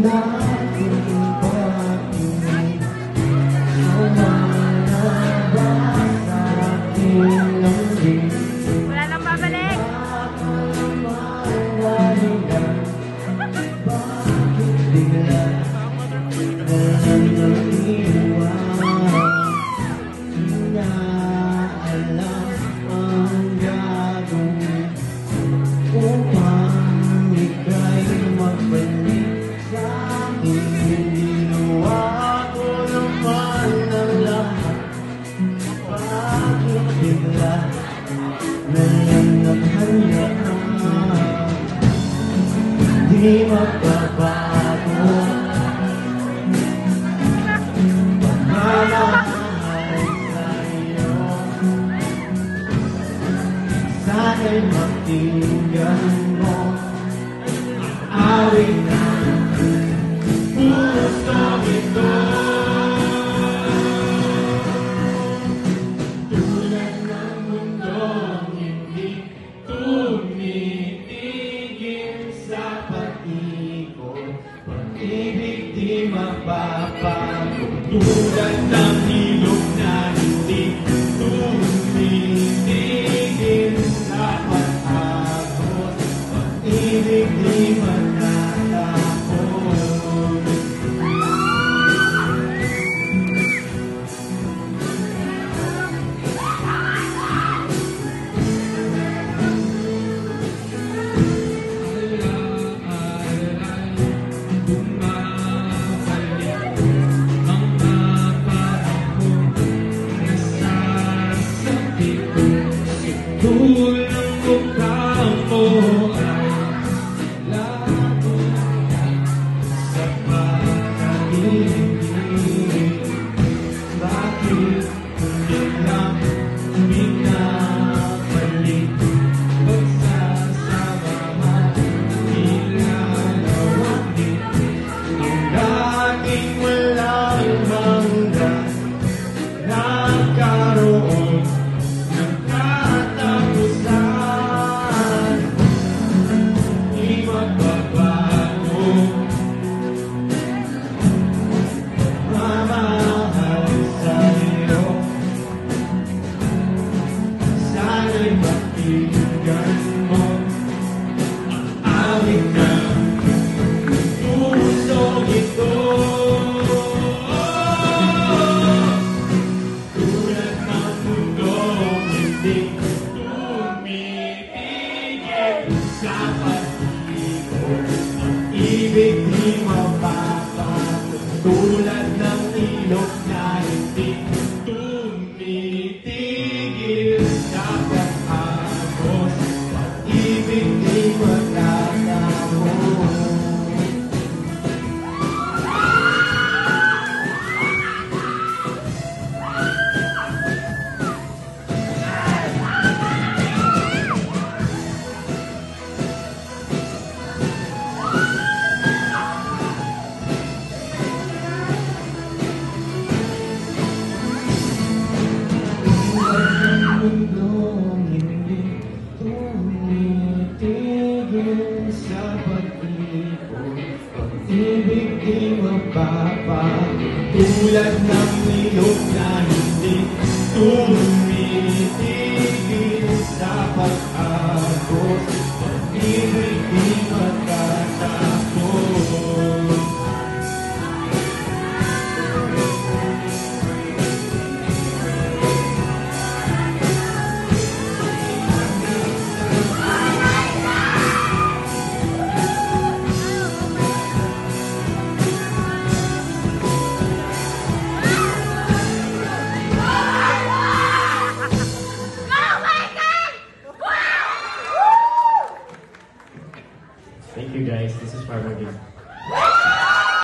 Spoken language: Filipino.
dating pag-ibig, umanaba sa aking lambing. Wala nang babalik. Bakit bigla walang nag-iwan? Di na alam ang gagawin upang ika'y magbalik sa akin. Ginawa ko naman ang lahat. Bakit bigla ngayon naghanda? Di magbabago pagmamahal sa'yo. Sana'y makinggan mo ang awit ng pusong ito. Tulad ng mundong hindi tumitigil sa pag-ikot, pag-ibig di mapapago. Tulad ng ilog na hindi tumitigil sa pag-agos, pag-ibig di matatapos. Tulang mukha mo ay labo sa pagkaibig. Bakit hindi lang binabalik? Pagsasama ilalawagin ang dating walang hanggan. Nagkaroon ng katapusan, di magbabago. Mamahal sa'yo, sana'y pakinggan mo ang awit ng pusong ito. Tulad ng mundong hindi tumitigil sa pag-ikot, pag-ibig di mapapago. Tulad ng ilog na hindi tumitigil sa pag-agos, pag-ibig di matatapos. Mundong hindi tumitigil sa pag-ikot, pag-ibig di mapapago. Tulad ng ilog na hindi tumitigil